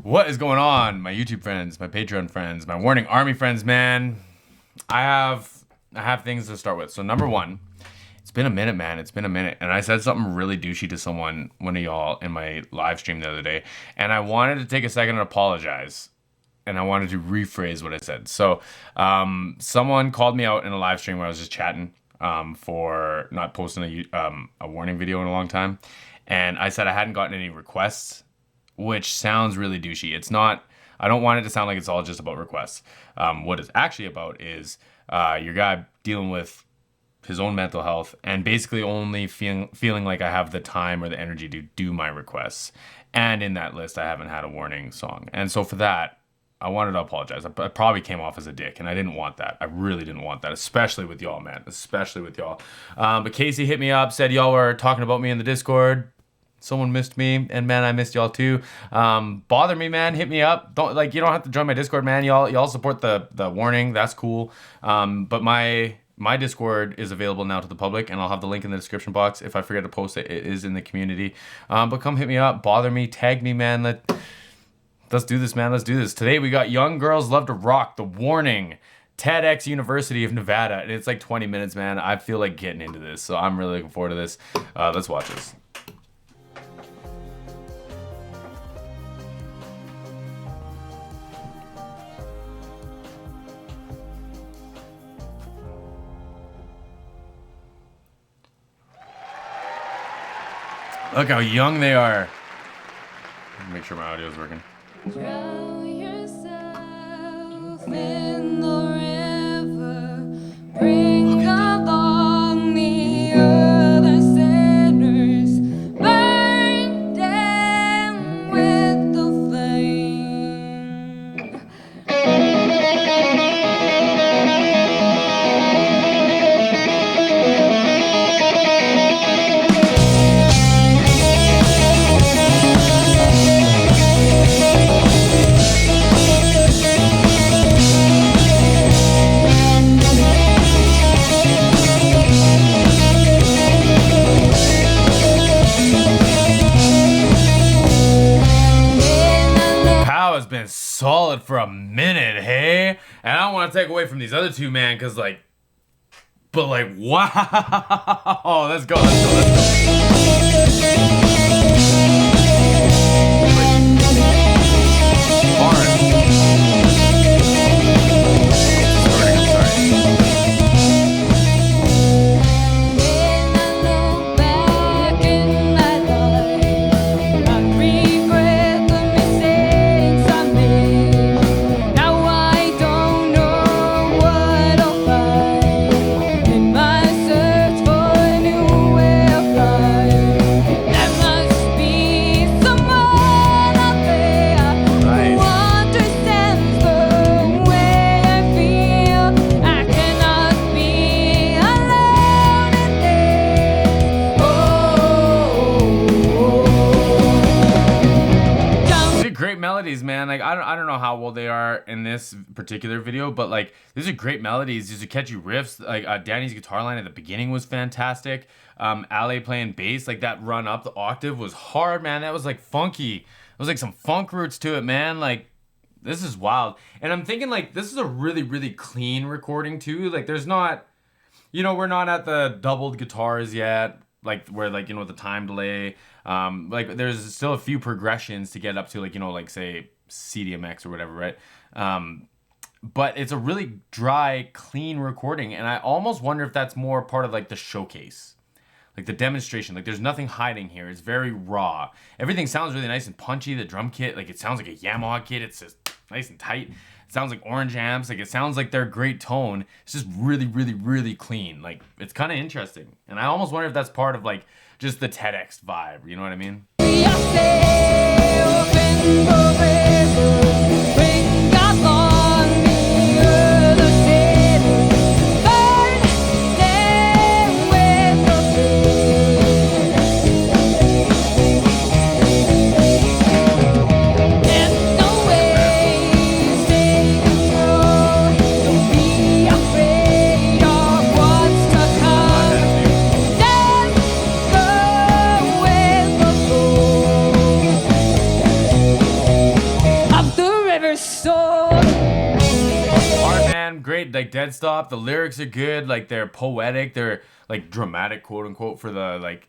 What is going on, my YouTube friends, my Patreon friends, my Warning Army friends, man? I have things to start with. So number one, it's been a minute, man. It's been a minute. And I said something really douchey to one of y'all in my live stream the other day. And I wanted to take a second and apologize. And I wanted to rephrase what I said. So someone called me out in a live stream where I was just chatting for not posting a warning video in a long time. And I said I hadn't gotten any requests, which sounds really douchey. It's not. I don't want it to sound like it's all just about requests. What it's actually about is your guy dealing with his own mental health and basically only feeling like I have the time or the energy to do my requests. And in that list, I haven't had a warning song. And so for that, I wanted to apologize. I probably came off as a dick, and I didn't want that. I really didn't want that, especially with y'all, man. Especially with y'all. But Casey hit me up, said y'all were talking about me in the Discord. Someone missed me, and man, I missed y'all too. Bother me, man. Hit me up. You don't have to join my Discord, man. Y'all support the warning. That's cool. But my Discord is available now to the public, and I'll have the link in the description box. If I forget to post it, it is in the community. But come hit me up, bother me, tag me, man. Let's do this, man. Let's do this. Today we got Young Girls Love to Rock, The Warning, TEDx University of Nevada, and it's like 20 minutes, man. I feel like getting into this, so I'm really looking forward to this. Let's watch this. Look how young they are. Make sure my audio is working. Drown yourself in the river. Bring along the other sinners. Burn them with the flame. Has been solid for a minute, hey? And I don't want to take away from these other two, man, because wow. Let's go. Melodies, man. I don't know how well they are in this particular video, but these are great melodies. These are catchy riffs. Danny's guitar line at the beginning was fantastic. Ale playing bass, that run up the octave was hard, man. That was funky. It was some funk roots to it, man. This is wild. And I'm thinking this is a really, really clean recording too. There's not, we're not at the doubled guitars yet. Where with the time delay, there's still a few progressions to get up to say CDMX or whatever, right? But it's a really dry, clean recording, and I almost wonder if that's more part of the showcase, the demonstration. There's nothing hiding here. It's very raw. Everything sounds really nice and punchy. The drum kit, it sounds like a Yamaha kit. It's just nice and tight. It sounds like orange amps. It sounds like they're great tone. It's just really, really, really clean. It's kind of interesting. And I almost wonder if that's part of just the TEDx vibe. You know what I mean? great. Like dead stop. The lyrics are good. Like they're poetic. They're like dramatic, quote unquote, for the like.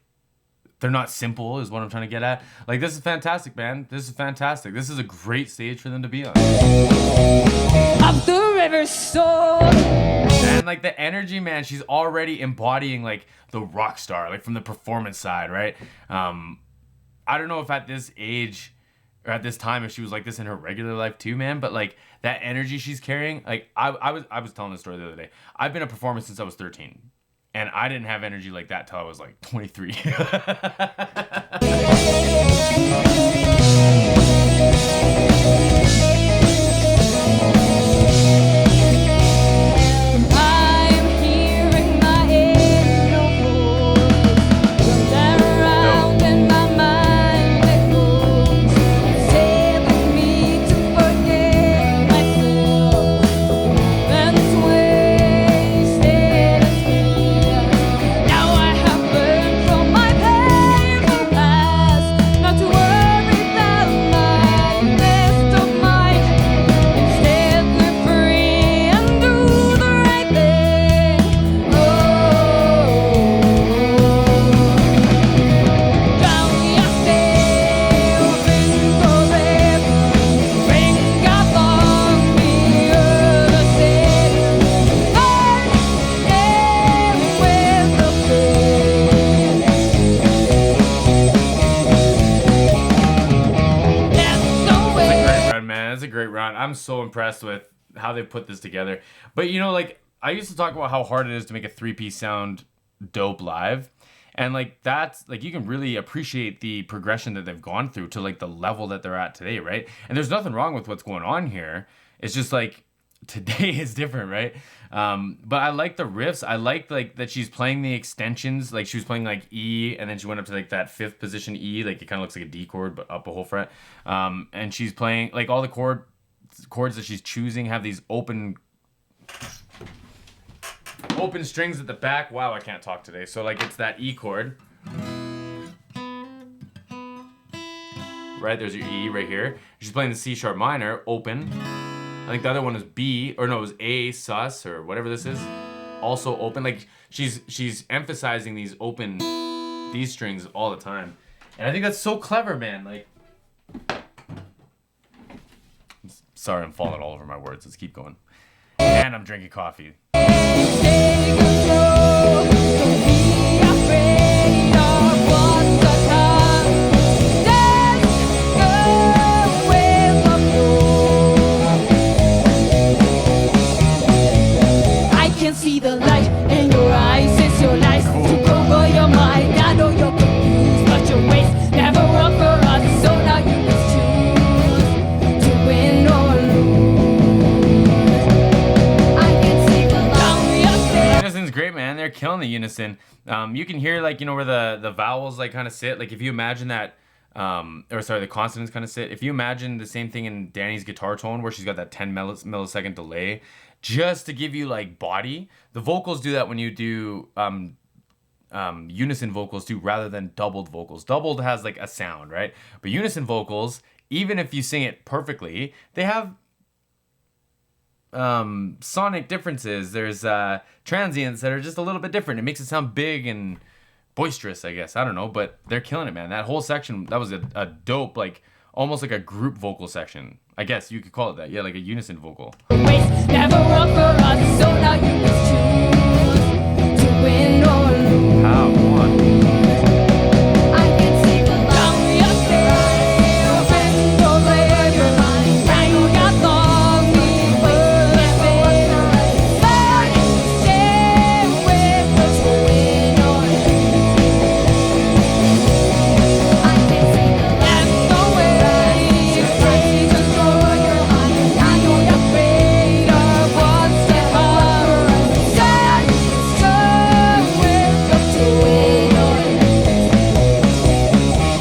They're not simple, is what I'm trying to get at. Like this is fantastic, man. This is fantastic. This is a great stage for them to be on. Up the river soul. And like the energy, man, she's already embodying like the rock star, like from the performance side, right? I don't know if at this age or at this time if she was like this in her regular life too, man. But like that energy she's carrying, like I was telling this story the other day. I've been a performer since I was 13, and I didn't have energy like that till I was like 23. I'm hearing my inner voice. Run around in my mind it goes, telling me to forget myself. Moments wasted as me. Now I have learned from my painful past not to worry about my best of mine. Instead, live free and do the right thing. Drown yourself in the river, bring along the other side. Burn them with the flame. That's the way. Great run, man. That's a great run. I'm so impressed with how they put this together. But you know, like I used to talk about how hard it is to make a 3-piece sound dope live. And like that's like you can really appreciate the progression that they've gone through to like the level that they're at today, right? And there's nothing wrong with what's going on here. It's just like today is different, right? But I like the riffs. I like that she's playing the extensions. Like she was playing like E, and then she went up to like that 5th position E. Like it kind of looks like a D chord, but up a whole fret. And she's playing like all the chords that she's choosing have these open strings at the back. Wow, I can't talk today. So like it's that E chord. Right, there's your E right here. She's playing the C sharp minor, open. I think the other one is B, or no, it was A sus or whatever this is. Also open. Like she's emphasizing these strings all the time. And I think that's so clever, man. Like sorry, I'm falling all over my words. Let's keep going. And I'm drinking coffee. Take control. Don't be afraid of what's to come. Dance, go with the flow. I can see the light in your eyes. It's your life to go over your mind. I know you're confused, but your ways never work for us. So now you must choose to win or lose. I can see the light. Unison's great, man. They're killing the unison. You can hear like, you know, where the vowels like kind of sit. Like if you imagine that, the consonants kind of sit. If you imagine the same thing in Danny's guitar tone where she's got that 10 millisecond delay, just to give you like body. The vocals do that when you do unison vocals too, rather than doubled vocals. Doubled has like a sound, right? But unison vocals, even if you sing it perfectly, they have sonic differences. There's transients that are just a little bit different. It makes it sound big and boisterous, I guess. I don't know, but they're killing it, man. That whole section, that was a dope, like almost like a group vocal section. I guess you could call it that. Yeah, like a unison vocal. Waste never work for us, so now you must choose to win or lose. How? One. I can see the light. Yourself in the river. Now you got long before the fade. Stay with us to win or lose. I can see the light. The way you take control of your mind. I know you're afraid of what's to come. Stay with us to win or lose.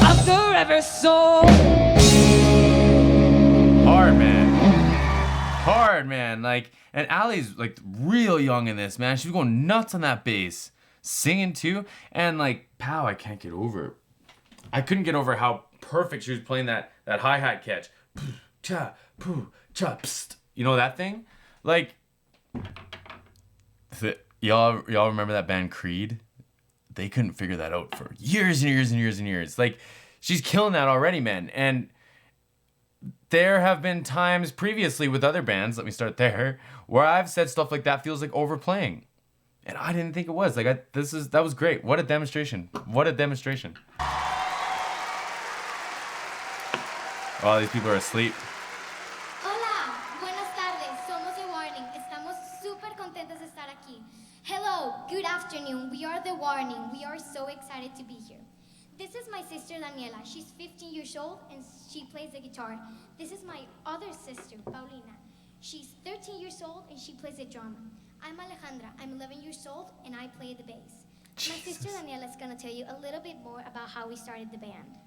Of the river soul. Hard, man. Like, and Allie's like real young in this, man. She was going nuts on that bass, singing too. And like, pow, I can't get over it. I couldn't get over how perfect she was playing that hi-hat catch. Cha, poo, cha, pst. You know that thing? Like, Y'all remember that band Creed? They couldn't figure that out for years and years and years and years. Like, she's killing that already, man. And there have been times previously with other bands, let me start there, where I've said stuff like that feels like overplaying. And I didn't think it was. Like, that was great. What a demonstration. What a demonstration. Oh, these people are asleep. Hola, buenas tardes. Somos The Warning. Estamos súper contentos de estar aquí. Hello, good afternoon. We are The Warning. We are so excited to be here. This is my sister Daniela. She's 15 years old and she plays the guitar. This is my other sister, Paulina. She's 13 years old and she plays the drum. I'm Alejandra. I'm 11 years old and I play the bass. My sister Daniela is going to tell you a little bit more about how we started the band.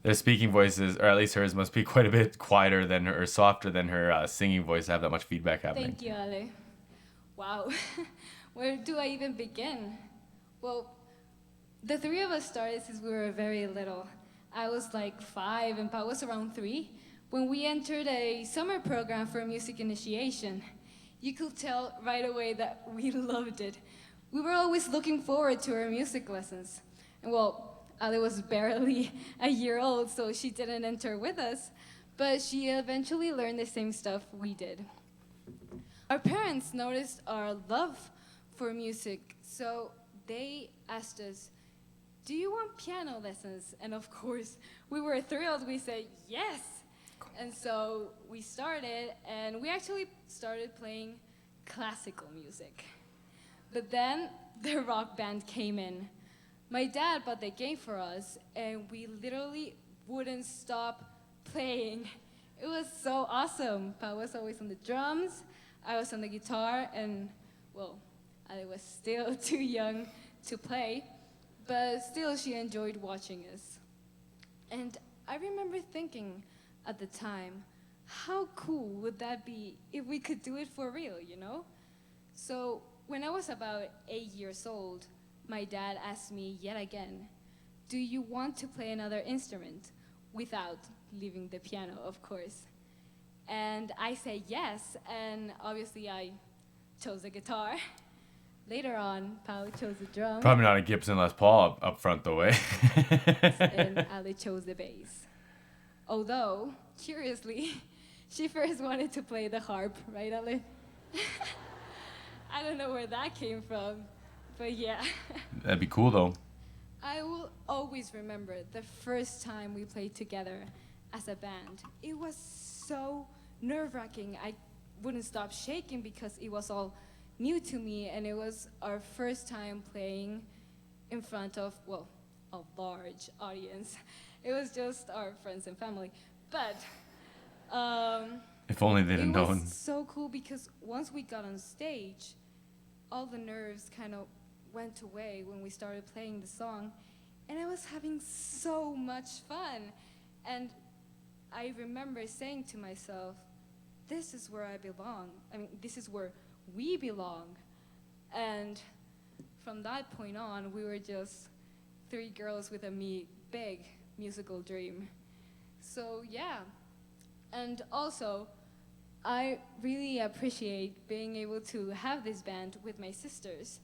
Their speaking voices, or at least hers, must be quite a bit quieter than her, or softer than her singing voice to have that much feedback happening. Thank you, Ale. Wow. Where do I even begin? Well, the three of us started since we were very little. I was like 5 and Pa was around 3 when we entered a summer program for music initiation. You could tell right away that we loved it. We were always looking forward to our music lessons. And well, Ali was barely a year old, so she didn't enter with us, but she eventually learned the same stuff we did. Our parents noticed our love for music, so they asked us, "Do you want piano lessons?" And of course, we were thrilled. We said yes. And so we started, and we actually started playing classical music. But then the rock band came in. My dad bought the game for us, and we literally wouldn't stop playing. It was so awesome. Pa was always on the drums, I was on the guitar, and, well, I was still too young to play, but still she enjoyed watching us. And I remember thinking at the time, how cool would that be if we could do it for real, you know? So when I was about 8 years old, my dad asked me yet again, "Do you want to play another instrument?" Without leaving the piano, of course. And I said yes, and obviously I chose the guitar. Later on, Pao chose the drum. Probably not a Gibson Les Paul up front, though, eh? And Ali chose the bass. Although, curiously, she first wanted to play the harp, right, Ali? I don't know where that came from. But yeah. That'd be cool, though. I will always remember the first time we played together as a band. It was so nerve-wracking. I wouldn't stop shaking because it was all new to me, and it was our first time playing in front of, well, a large audience. It was just our friends and family. But if only they'd have known. It was so cool because once we got on stage, all the nerves kind of went away when we started playing the song, and I was having so much fun. And I remember saying to myself, this is where I belong. I mean, this is where we belong. And from that point on, we were just 3 girls with a big musical dream. So yeah, and also, I really appreciate being able to have this band with my sisters,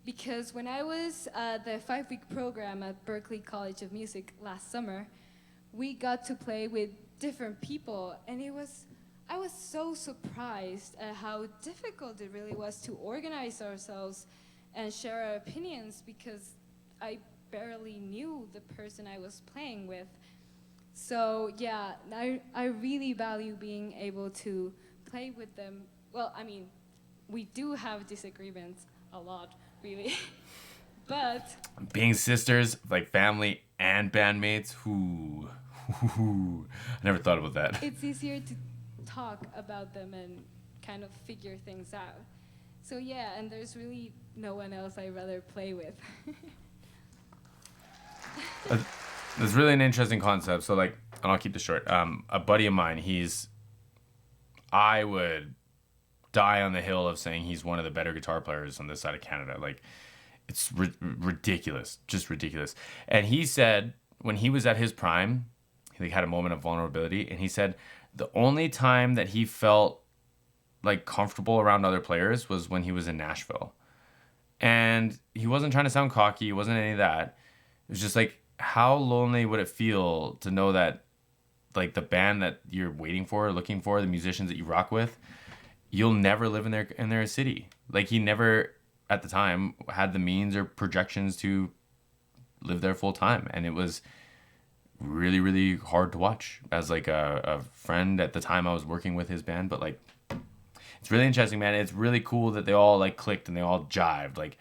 because when I was at the 5-week program at Berklee College of Music last summer, we got to play with different people, and I was so surprised at how difficult it really was to organize ourselves and share our opinions, because I barely knew the person I was playing with. So yeah, I really value being able to play with them. Well, I mean, we do have disagreements a lot, really. But being sisters, like family and bandmates, I never thought about that. It's easier to talk about them and kind of figure things out. So yeah, and there's really no one else I'd rather play with. It's really an interesting concept. So like, and I'll keep this short. A buddy of mine, I would die on the hill of saying he's one of the better guitar players on this side of Canada. Like, it's ridiculous, just ridiculous. And he said when he was at his prime, he had a moment of vulnerability, and he said the only time that he felt like comfortable around other players was when he was in Nashville. And he wasn't trying to sound cocky. It wasn't any of that. It was just like, how lonely would it feel to know that like the band that you're waiting for, looking for, the musicians that you rock with, you'll never live in their city. Like he never at the time had the means or projections to live there full time. And it was really, really hard to watch as like a friend. At the time I was working with his band, but like, it's really interesting, man. It's really cool that they all like clicked and they all jived. Like,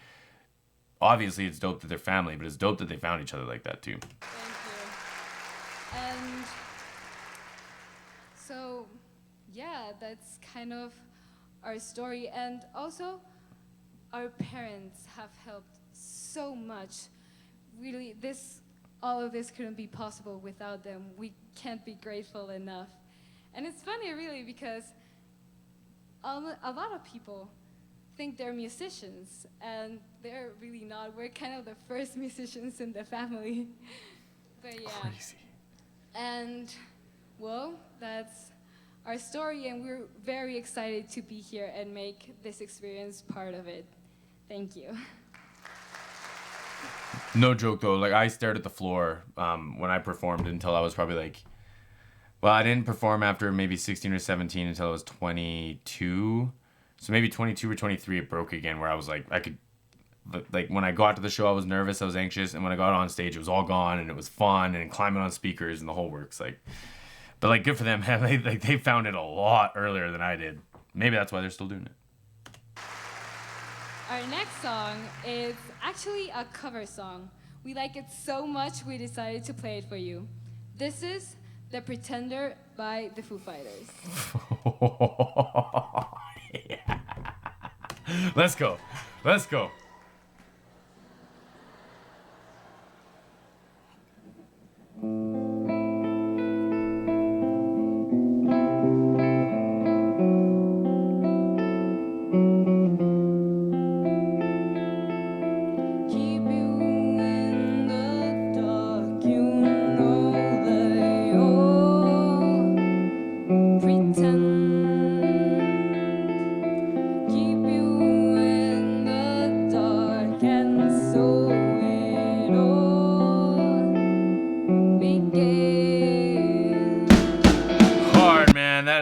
obviously it's dope that they're family, but it's dope that they found each other like that too. Thank you. And so, yeah, that's kind of our story. And also, our parents have helped so much. Really, all of this couldn't be possible without them. We can't be grateful enough. And it's funny, really, because a lot of people think they're musicians, and they're really not. We're kind of the first musicians in the family. But yeah. Crazy. And, well, that's our story, and we're very excited to be here and make this experience part of it. Thank you. No joke though, like I stared at the floor when I performed until I was probably like, well, I didn't perform after maybe 16 or 17 until I was 22. So maybe 22 or 23 it broke again, where I was like, like when I got to the show I was nervous, I was anxious, and when I got on stage it was all gone and it was fun and climbing on speakers and the whole works. Like, but like good for them, they found it a lot earlier than I did. Maybe that's why they're still doing it. Our next song is actually a cover song. We like it so much we decided to play it for you. This is The Pretender by the Foo Fighters. Yeah. Let's go. Let's go.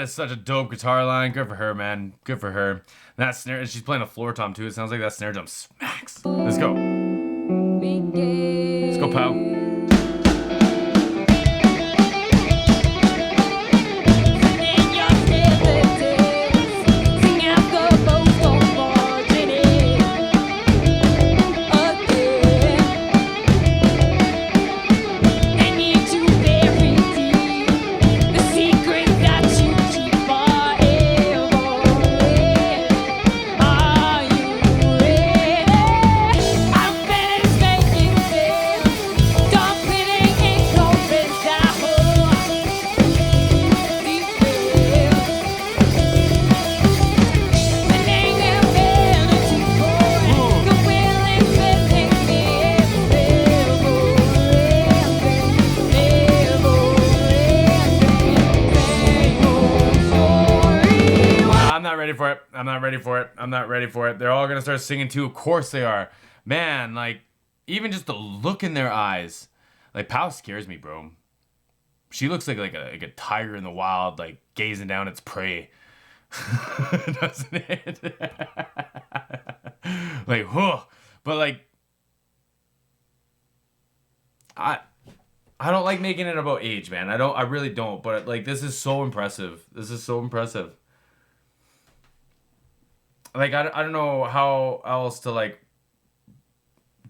Such a dope guitar line. Good for her, man. Good for her. And that snare, and she's playing a floor tom too. It sounds like that snare drum smacks. Let's go. Let's go, pal. I'm not ready for it. They're all gonna start singing too. Of course they are. Man, like, even just the look in their eyes. Like, Pal scares me, bro. She looks like a tiger in the wild, like, gazing down its prey. Doesn't it? Like, whoa. But, like, I don't like making it about age, man. I really don't. But, like, this is so impressive. This is so impressive. Like, I don't know how else to, like,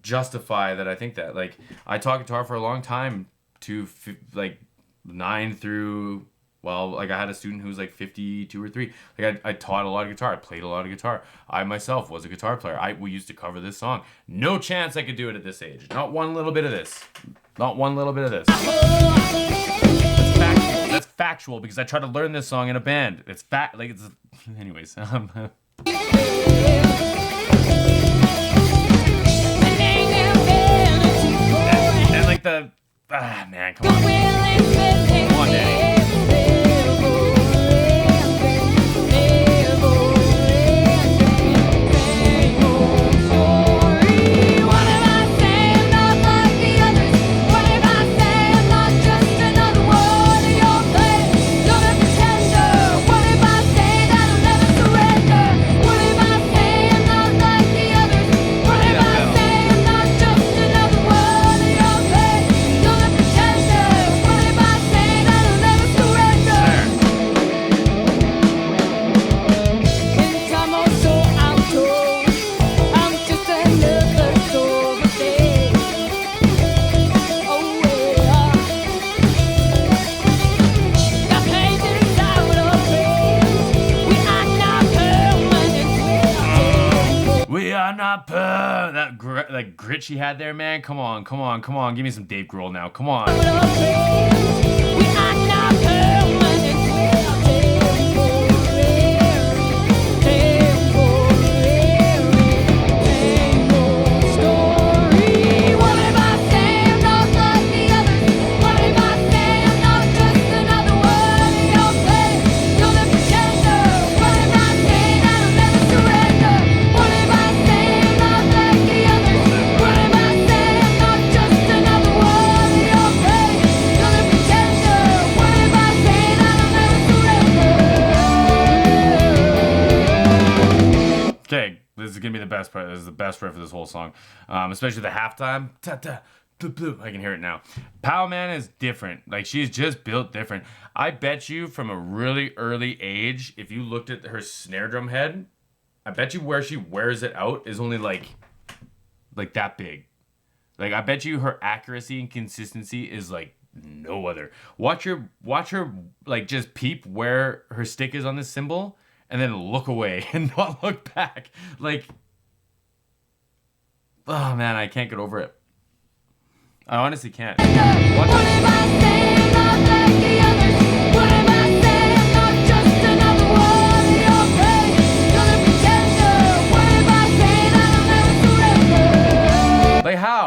justify that I think that. Like, I taught guitar for a long time to, like, 9 through, well, like, I had a student who was, like, 52 or 3. Like, I taught a lot of guitar. I played a lot of guitar. I, myself, was a guitar player. We used to cover this song. No chance I could do it at this age. Not one little bit of this. Not one little bit of this. That's factual because I tried to learn this song in a band. It's like, it's... Anyways, and like the man, come on, Daddy. that grit she had there, man. Come on. Give me some Dave Grohl now. Come on. We are not permanent, we are temporary, story. What if I say I'm not like the others? What if I say I'm not just another word in your face? You're the pretender. What if I say that I'll never surrender? What if I say I'm not like the others? What if I say I'm not just another word in your face? You're the pretender. What if I say that I'll never surrender? Okay, this is gonna be the best part. This is the best riff of this whole song, especially the halftime. I can hear it now. Pow Man is different. Like, she's just built different. I bet you from a really early age, if you looked at her snare drum head, I bet you where she wears it out is only like that big. Like, I bet you her accuracy and consistency is like no other. Watch her like just peep where her stick is on this cymbal and then look away and not look back. Like, oh man, I can't get over it. I honestly can't. What if I say I'm not like the others? What if I say I'm not just another word in your face? You're the pretender. What if I say that I'll never surrender? Like, how?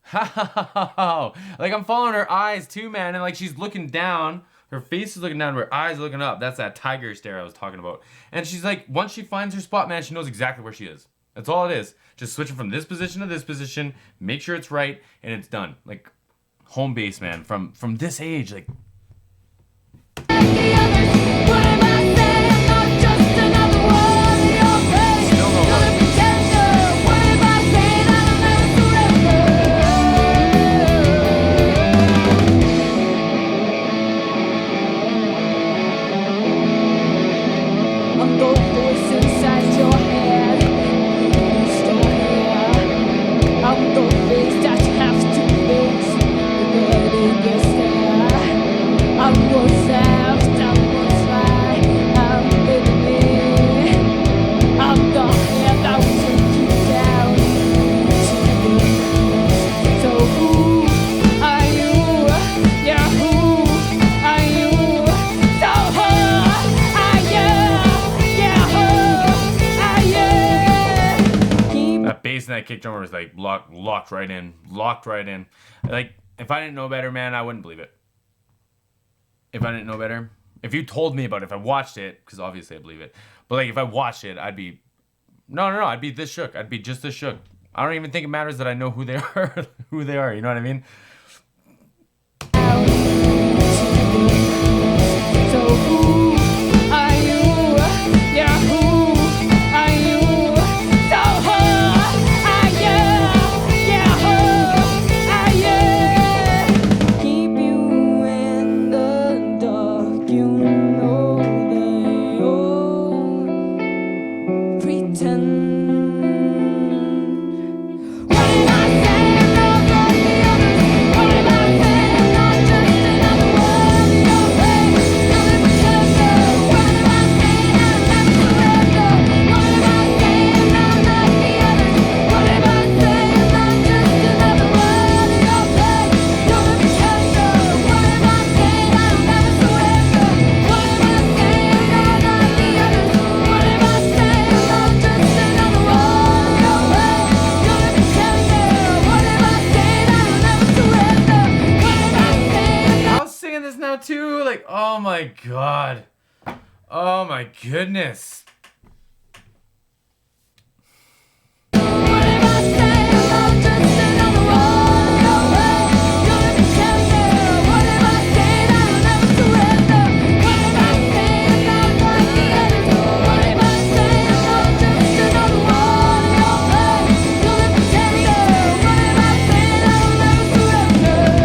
How? Like, I'm following her eyes too, man, and like she's looking down. Her face is looking down, her eyes are looking up. That's that tiger stare I was talking about. And she's like, once she finds her spot, man, she knows exactly where she is. That's all it is. Just switching from this position to this position, make sure it's right, and it's done. Like, home base, man. From this age, like. What if I say I'm not just another word in your face? Still no You're the hook. pretender. What if I say that I'll never surrender? I'm the voice inside your head. You still hear? I'm the face that you have to face. The good in your stare. I'm what's left, I'm what's right, I'm with me. I'm the hand that will take you down to the So who are you? Yeah, who are you? So who are you? Yeah, who are you? Keep That bass and that kick drummer was like locked right in. Like, if I didn't know better, man, I wouldn't believe it. If I didn't know better, if you told me about it, if I watched it, because obviously I believe it, but like if I watched it, I'd be, no, I'd be this shook. I'd be just this shook. I don't even think it matters that I know who they are, You know what I mean? So who are you? Yeah, who are you? So who are you? Yeah, who are you? Keep you in the dark, you know they all pretend. What if I say I'm not like the others? What if I say I'm not just another word in your face? You're the pretender. What if I say that I'll never surrender? What if I say I'm not like the others? What if I say I'm not just another word in your face? You're the pretender. What if I say that I'll never surrender? What if I say I'm not like the others? What if I say I'm not just another word in your face? You're the pretender. What if I say that I'll never surrender? What if I say I'm not? I was singing this now too. Like, oh my god. Oh my goodness. What if I say I'm not just another word in your face? You're the pretender. What if I say that I'll never surrender? What if I say I'm not like the others? What if I say I'm not just another word in your face? You're the pretender. What if I say that I'll never surrender?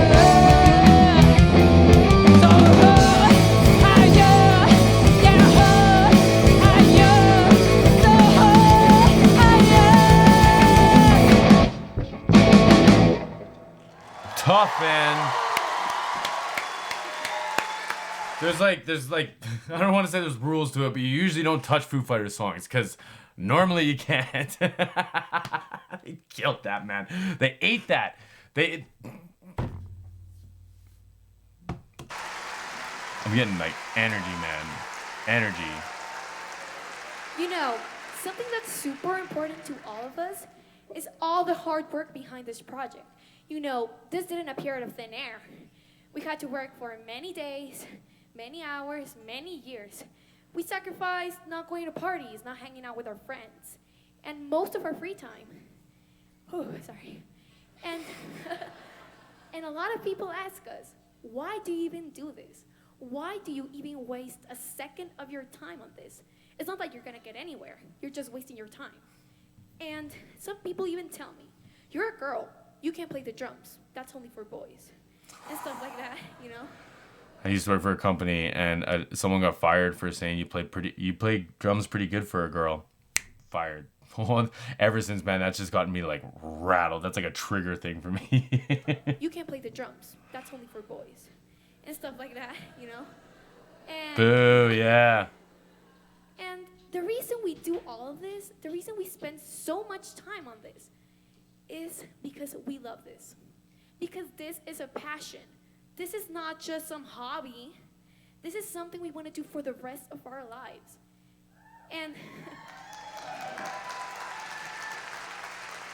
So who are you? Yeah, who are you? So who are you? Tough, man. There's like, I don't want to say there's rules to it, but you usually don't touch Foo Fighters songs because Normally you can't. They killed that, man. They ate that. I'm getting like energy, man. Energy. You know, something that's super important to all of us is all the hard work behind this project. You know, this didn't appear out of thin air. We had to work for many days, many hours, many years. We sacrificed not going to parties, not hanging out with our friends, and most of our free time. Oh, sorry. And, and a lot of people ask us, why do you even do this? Why do you even waste a second of your time on this? It's not like you're gonna get anywhere. You're just wasting your time. And some people even tell me, you're a girl, you can't play the drums. That's only for boys. And stuff like that, you know? I used to work for a company, and someone got fired for saying you play drums pretty good for a girl. Fired. Ever since, man, that's just gotten me like rattled. That's like a trigger thing for me. You can't play the drums. That's only for boys. And stuff like that, you know? And Boo, yeah. And the reason we do all of this, the reason we spend so much time on this, is because we love this. Because this is a passion. This is not just some hobby. This is something we want to do for the rest of our lives. And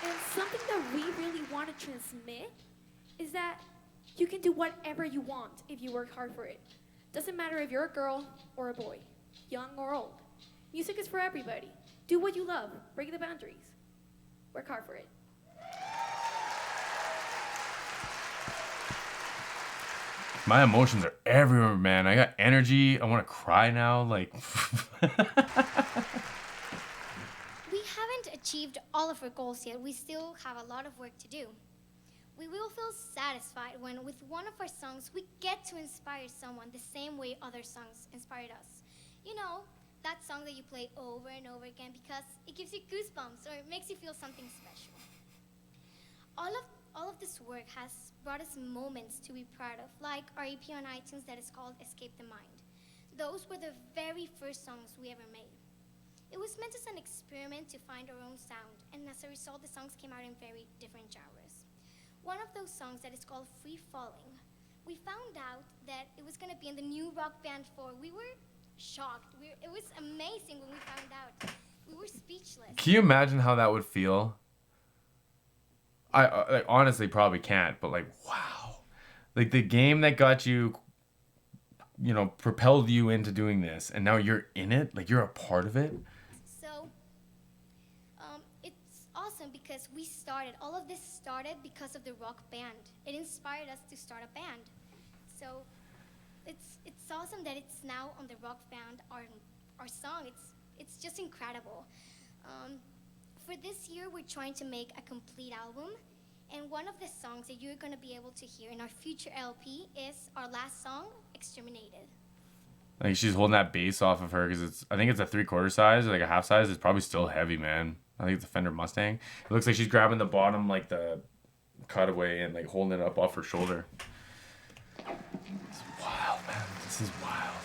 and something that we really want to transmit is that you can do whatever you want if you work hard for it. Doesn't matter if you're a girl or a boy, young or old. Music is for everybody. Do what you love. Break the boundaries. Work hard for it. My emotions are everywhere, man. I got energy. I want to cry now. Like, We haven't achieved all of our goals yet. We still have a lot of work to do. We will feel satisfied when, with one of our songs, we get to inspire someone the same way other songs inspired us. You know, that song that you play over and over again because it gives you goosebumps or it makes you feel something special. All of this work has brought us moments to be proud of, like our EP on iTunes that is called Escape the Mind. Those were the very first songs we ever made. It was meant as an experiment to find our own sound, and as a result, the songs came out in very different genres. One of those songs that is called Free Falling, we found out that it was going to be in the new Rock Band 4. We were shocked. It was amazing when we found out. We were speechless. can you imagine how that would feel? I honestly probably can't, but like, wow. Like the game that got you, you know, propelled you into doing this, and now you're in it, like you're a part of it. So, it's awesome because all of this started because of the Rock Band. It inspired us to start a band. So, it's awesome that it's now on the Rock Band, our song. It's just incredible. For this year, we're trying to make a complete album, and one of the songs that you're going to be able to hear in our future LP is our last song, Exterminated. Like she's holding that bass off of her because I think it's a 3/4 size, or like a half size. It's probably still heavy, man. I think it's a Fender Mustang. It looks like she's grabbing the bottom, like the cutaway, and like holding it up off her shoulder. It's wild, man. This is wild.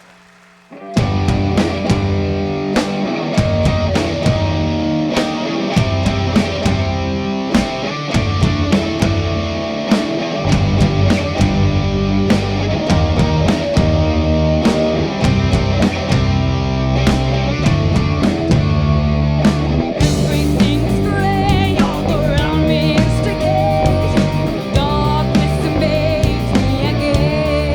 Everything's gray all around me. It's decay. Darkness invades me again.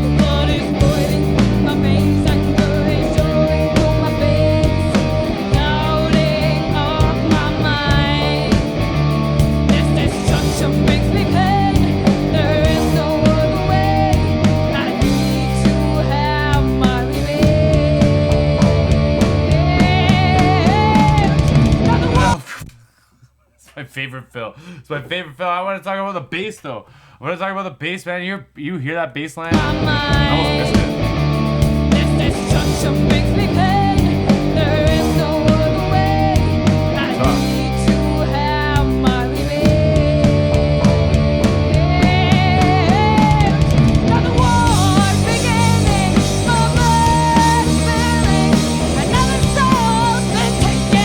The blood is boiling through my veins, anger is showing through my face, clouding up my mind. This destruction makes me pain. There is no other way. I need to have my revenge. It's my favorite fill. It's my favorite fill. I want to talk about the bass though. I want to talk about the bass, man. You hear that bass line? I almost missed it. This destruction makes me pain. There is no other way. I Stop. need to have my revenge. Now the war's beginning. My blood is spilling. Another soul's been taken.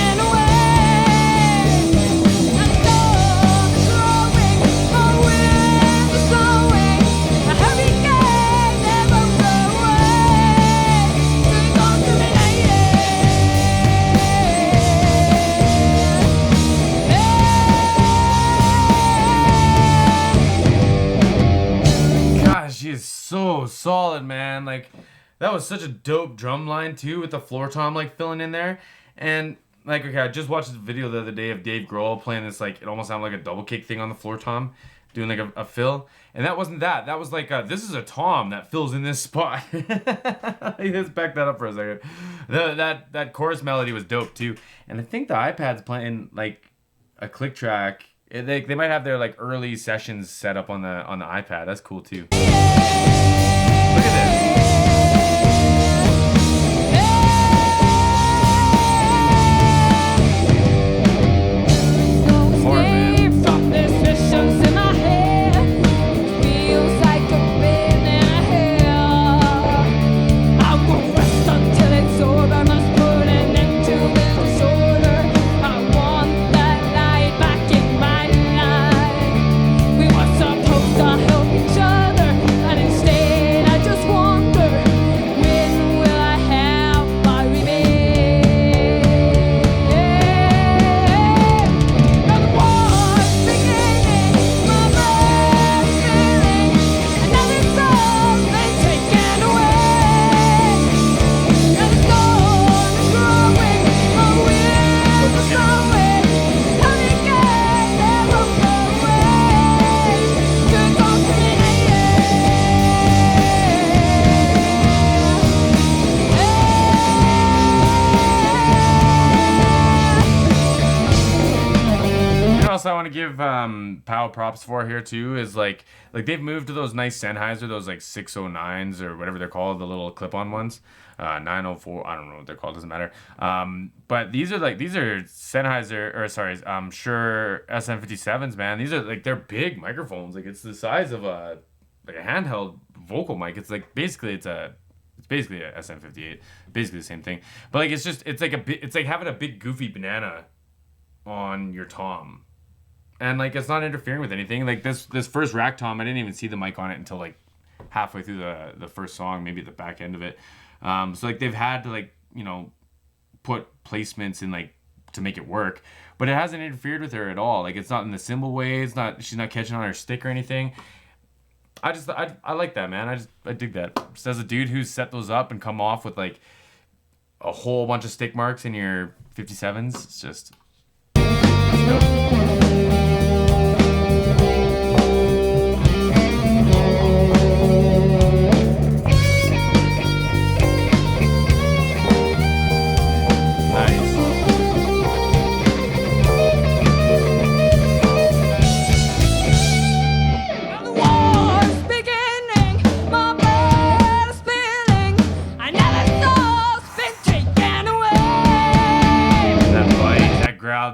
solid, man. Like, that was such a dope drum line too, with the floor tom like filling in there. And like, okay, I just watched this video the other day of Dave Grohl playing this, like, it almost sounded like a double kick thing on the floor tom, doing like a fill. And that wasn't that. That was like, this is a tom that fills in this spot. Let's back that up for a second. That chorus melody was dope too. And I think the iPad's playing like a click track. They might have their like early sessions set up on the iPad. That's cool too. Look at this. I want to give Powell props for here too is like they've moved to those nice Sennheiser, those like 609s or whatever they're called, the little clip-on ones, 904, I don't know what they're called, doesn't matter. But these are Sennheiser, or sorry, Shure SM57s, man. These are like, they're big microphones. Like, it's the size of a handheld vocal mic. It's like basically it's basically a SM58, basically the same thing. But like, it's like having a big goofy banana on your tom. And like, it's not interfering with anything. Like this first rack tom, I didn't even see the mic on it until like halfway through the first song, maybe at the back end of it. So like, they've had to like, you know, put placements in like to make it work, but it hasn't interfered with her at all. Like, it's not in the cymbal way. It's not, she's not catching on her stick or anything. I like that, man. I dig that. Just as a dude who's set those up and come off with like a whole bunch of stick marks in your 57s, it's just dope.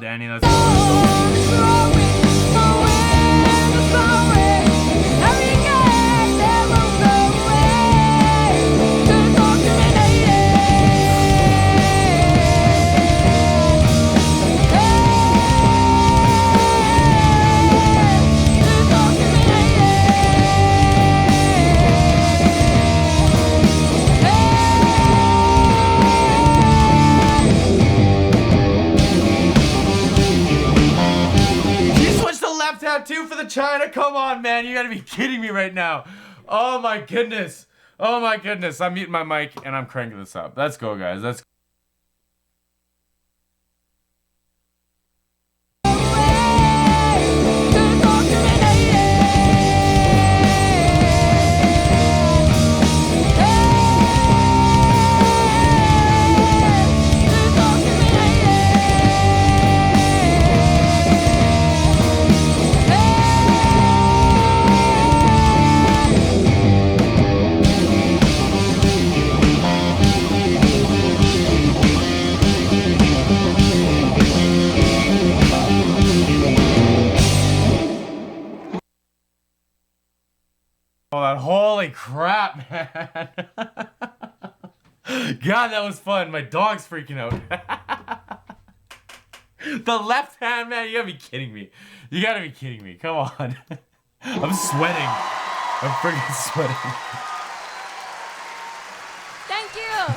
Danny, let's go. Tattoo for the China? Come on, man. You gotta be kidding me right now. Oh my goodness. Oh my goodness. I'm muting my mic and I'm cranking this up. Let's go, guys. Let's go. Oh, that, holy crap, man. God, that was fun. My dog's freaking out. The left hand, man, you gotta be kidding me. You gotta be kidding me. Come on. I'm sweating. I'm freaking sweating. Thank you.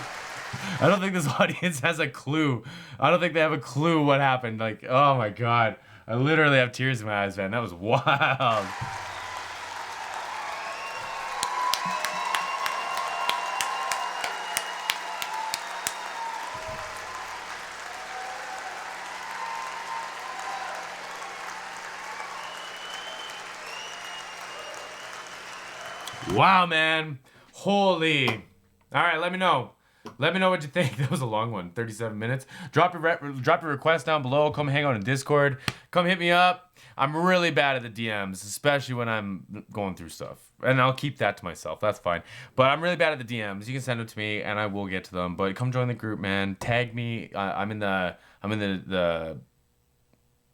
I don't think this audience has a clue. I don't think they have a clue what happened. Like, oh my God. I literally have tears in my eyes, man. That was wild. Wow, man. Holy. All right, let me know. Let me know what you think. That was a long one, 37 minutes. Drop your request down below. Come hang out in Discord. Come hit me up. I'm really bad at the DMs, especially when I'm going through stuff. And I'll keep that to myself. That's fine. But I'm really bad at the DMs. You can send them to me, and I will get to them. But come join the group, man. Tag me. I'm in the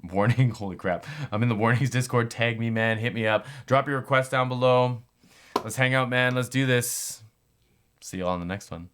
warning. Holy crap. I'm in the warnings Discord. Tag me, man. Hit me up. Drop your request down below. Let's hang out, man. Let's do this. See you all in the next one.